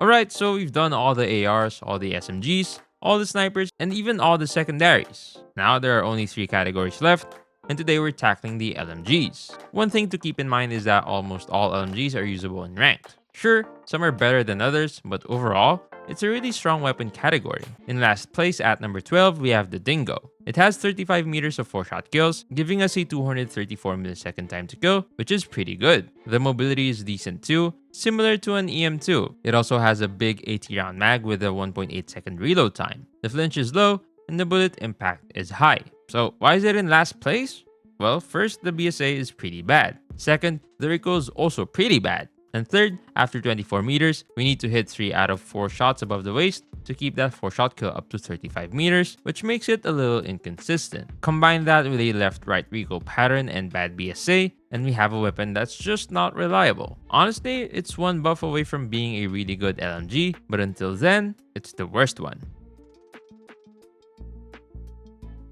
Alright, so we've done all the ARs, all the SMGs, all the snipers, and even all the secondaries. Now there are only 3 categories left, and today we're tackling the LMGs. One thing to keep in mind is that almost all LMGs are usable in ranked. Sure, some are better than others, but overall, it's a really strong weapon category. In last place at number 12, we have the Dingo. It has 35 meters of 4-shot kills, giving us a 234 millisecond time to kill, which is pretty good. The mobility is decent too, similar to an EM2. It also has a big 80 round mag with a 1.8 second reload time. The flinch is low, and the bullet impact is high. So why is it in last place? Well, first, the BSA is pretty bad. Second, the recoil is also pretty bad. And third, after 24 meters, we need to hit 3 out of 4 shots above the waist to keep that 4-shot kill up to 35 meters, which makes it a little inconsistent. Combine that with a left-right recoil pattern and bad BSA, and we have a weapon that's just not reliable. Honestly, it's one buff away from being a really good LMG, but until then, it's the worst one.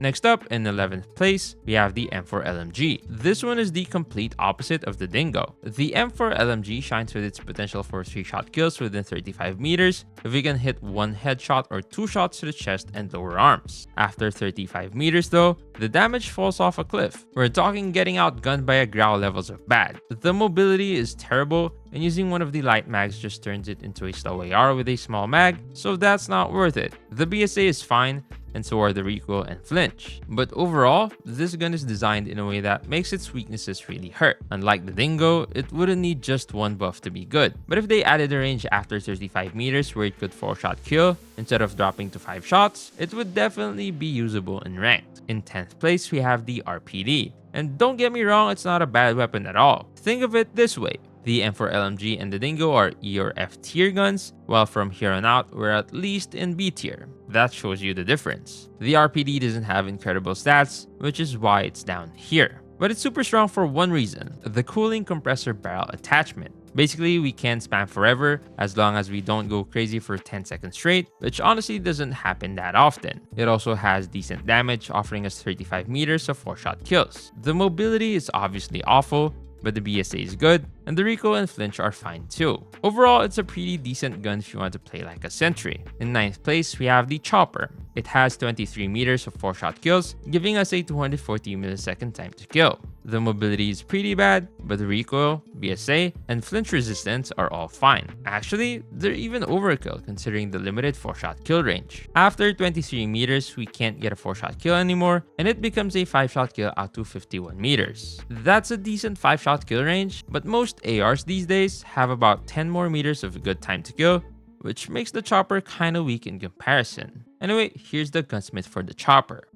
Next up, in 11th place, we have the M4 LMG. This one is the complete opposite of the Dingo. The M4 LMG shines with its potential for 3-shot kills within 35 meters if we can hit 1 headshot or 2 shots to the chest and lower arms. After 35 meters though, the damage falls off a cliff. We're talking getting outgunned by a growl levels of bad. The mobility is terrible, and using one of the light mags just turns it into a slow AR with a small mag, so that's not worth it. The BSA is fine, and so are the recoil and flinch. But overall, this gun is designed in a way that makes its weaknesses really hurt. Unlike the Dingo, it wouldn't need just one buff to be good. But if they added a range after 35 meters where it could 4-shot kill instead of dropping to 5 shots, it would definitely be usable in ranked. In 10th place, we have the RPD. And don't get me wrong, it's not a bad weapon at all. Think of it this way. The M4 LMG and the Dingo are E or F tier guns, while from here on out, we're at least in B tier. That shows you the difference. The RPD doesn't have incredible stats, which is why it's down here. But it's super strong for one reason, the cooling compressor barrel attachment. Basically, we can spam forever as long as we don't go crazy for 10 seconds straight, which honestly doesn't happen that often. It also has decent damage, offering us 35 meters of 4-shot kills. The mobility is obviously awful, but the BSA is good, and the recoil and flinch are fine too. Overall, it's a pretty decent gun if you want to play like a sentry. In 9th place, we have the Chopper. It has 23 meters of 4-shot kills, giving us a 240 millisecond time to kill. The mobility is pretty bad, but the recoil, BSA, and flinch resistance are all fine. Actually, they're even overkill considering the limited 4-shot kill range. After 23 meters, we can't get a 4-shot kill anymore, and it becomes a 5-shot kill out to 51 meters. That's a decent 5-shot kill range, but most ARs these days have about 10 more meters of a good time to kill, which makes the Chopper kinda weak in comparison. Anyway, here's the Gunsmith for the Chopper.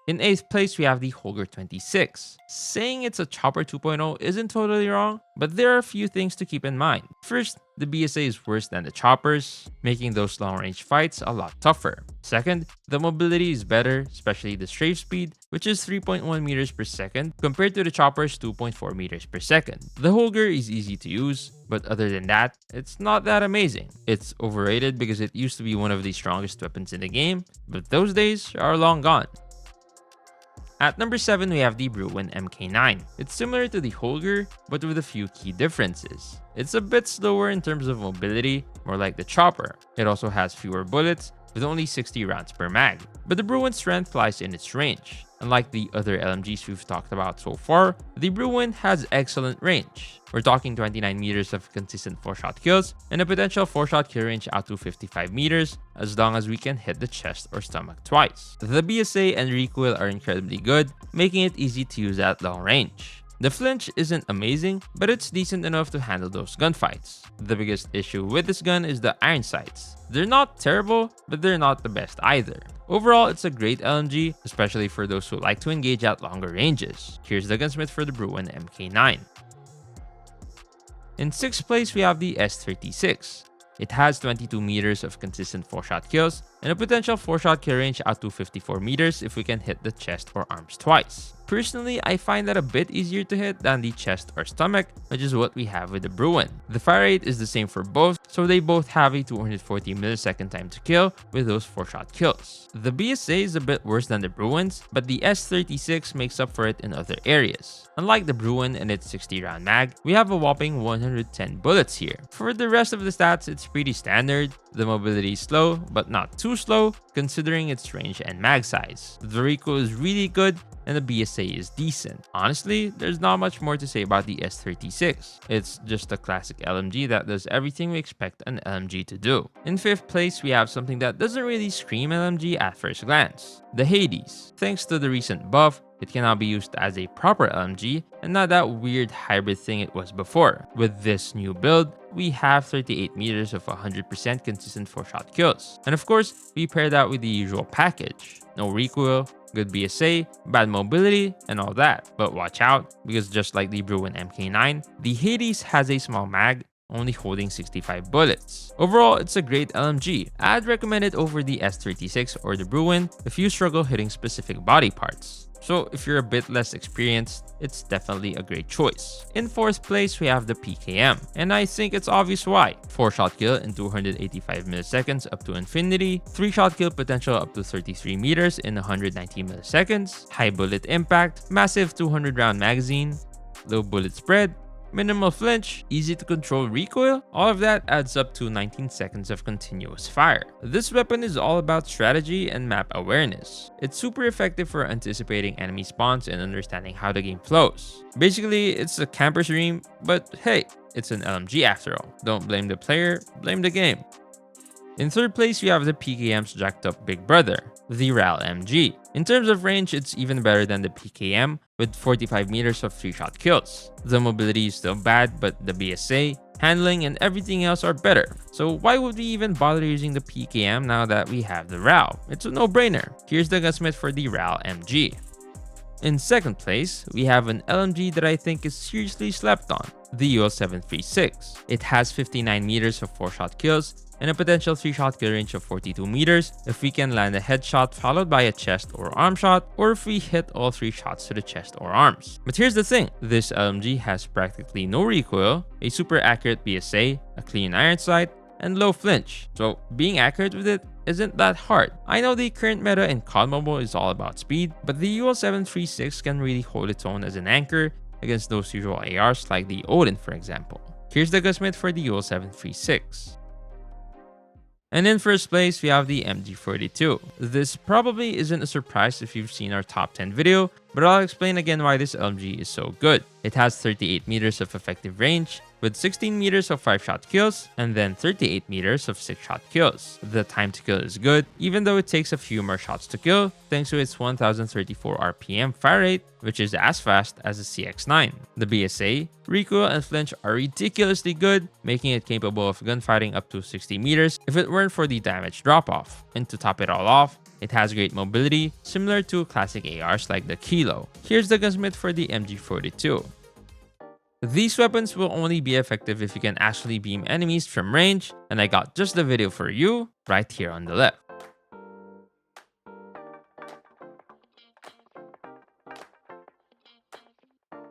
In 8th place, we have the Hoger 26. Saying it's a Chopper 2.0 isn't totally wrong, but there are a few things to keep in mind. First, the BSA is worse than the Choppers, making those long-range fights a lot tougher. Second, the mobility is better, especially the strafe speed, which is 3.1 meters per second compared to the Chopper's 2.4 meters per second. The Hoger is easy to use, but other than that, it's not that amazing. It's overrated because it used to be one of the strongest weapons in the game, but those days are long gone. At number 7, we have the Bruen MK9. It's similar to the Hoger, but with a few key differences. It's a bit slower in terms of mobility, more like the Chopper. It also has fewer bullets, with only 60 rounds per mag. But the Bruen's strength lies in its range. Unlike the other LMGs we've talked about so far, the Bruen has excellent range. We're talking 29 meters of consistent 4-shot kills, and a potential 4-shot kill range out to 55 meters, as long as we can hit the chest or stomach twice. The BSA and recoil are incredibly good, making it easy to use at long range. The flinch isn't amazing, but it's decent enough to handle those gunfights. The biggest issue with this gun is the iron sights. They're not terrible, but they're not the best either. Overall, it's a great LMG, especially for those who like to engage at longer ranges. Here's the Gunsmith for the Bruen MK9. In 6th place, we have the S36. It has 22 meters of consistent 4-shot kills, and a potential 4-shot kill range out to 54 meters if we can hit the chest or arms twice. Personally, I find that a bit easier to hit than the chest or stomach, which is what we have with the Bruen. The fire rate is the same for both, so they both have a 240 millisecond time to kill with those 4-shot kills. The BSA is a bit worse than the Bruen's, but the S36 makes up for it in other areas. Unlike the Bruen and its 60 round mag, we have a whopping 110 bullets here. For the rest of the stats, it's pretty standard. The mobility is slow, but not too slow, considering its range and mag size. The recoil is really good, and the BSA is decent. Honestly, there's not much more to say about the S36. It's just a classic LMG that does everything we expect an LMG to do. In 5th place, we have something that doesn't really scream LMG at first glance: the Hades. Thanks to the recent buff, it can now be used as a proper LMG and not that weird hybrid thing it was before. With this new build, we have 38 meters of 100% consistent 4-shot kills. And of course, we pair that with the usual package: no recoil, good BSA, bad mobility, and all that. But watch out, because just like the Bruen MK9, the Hades has a small mag, only holding 65 bullets. Overall, it's a great LMG. I'd recommend it over the S36 or the Bruen if you struggle hitting specific body parts. So if you're a bit less experienced, it's definitely a great choice. In 4th place, we have the PKM, and I think it's obvious why. 4-shot kill in 285 milliseconds up to infinity, 3-shot kill potential up to 33 meters in 190 milliseconds, high bullet impact, massive 200 round magazine, low bullet spread, minimal flinch, easy to control recoil. All of that adds up to 19 seconds of continuous fire. This weapon is all about strategy and map awareness. It's super effective for anticipating enemy spawns and understanding how the game flows. Basically, it's a camper's dream, but hey, it's an LMG after all. Don't blame the player, blame the game. In 3rd place, we have the PKM's jacked up big brother, the LMG. In terms of range, it's even better than the PKM, with 45 meters of 3-shot kills. The mobility is still bad, but the BSA, handling, and everything else are better. So why would we even bother using the PKM now that we have the RAL? It's a no-brainer. Here's the Gunsmith for the LMG. In 2nd place, we have an LMG that I think is seriously slept on, the UL736. It has 59 meters of 4-shot kills and a potential 3-shot kill range of 42 meters if we can land a headshot followed by a chest or arm shot, or if we hit all 3 shots to the chest or arms. But here's the thing, this LMG has practically no recoil, a super accurate BSA, a clean iron sight, and low flinch, so being accurate with it isn't that hard. I know the current meta in COD Mobile is all about speed, but the UL736 can really hold its own as an anchor against those usual ARs like the Odin, for example. Here's the Gunsmith for the UL736. And in 1st place, we have the MG42. This probably isn't a surprise if you've seen our top 10 video, but I'll explain again why this LMG is so good. It has 38 meters of effective range, with 16 meters of 5-shot kills, and then 38 meters of 6-shot kills. The time to kill is good, even though it takes a few more shots to kill, thanks to its 1034 RPM fire rate, which is as fast as a CX9. The BSA, recoil, and flinch are ridiculously good, making it capable of gunfighting up to 60 meters if it weren't for the damage drop-off. And to top it all off, it has great mobility, similar to classic ARs like the Kilo. Here's the Gunsmith for the MG42. These weapons will only be effective if you can actually beam enemies from range, and I got just the video for you right here on the left.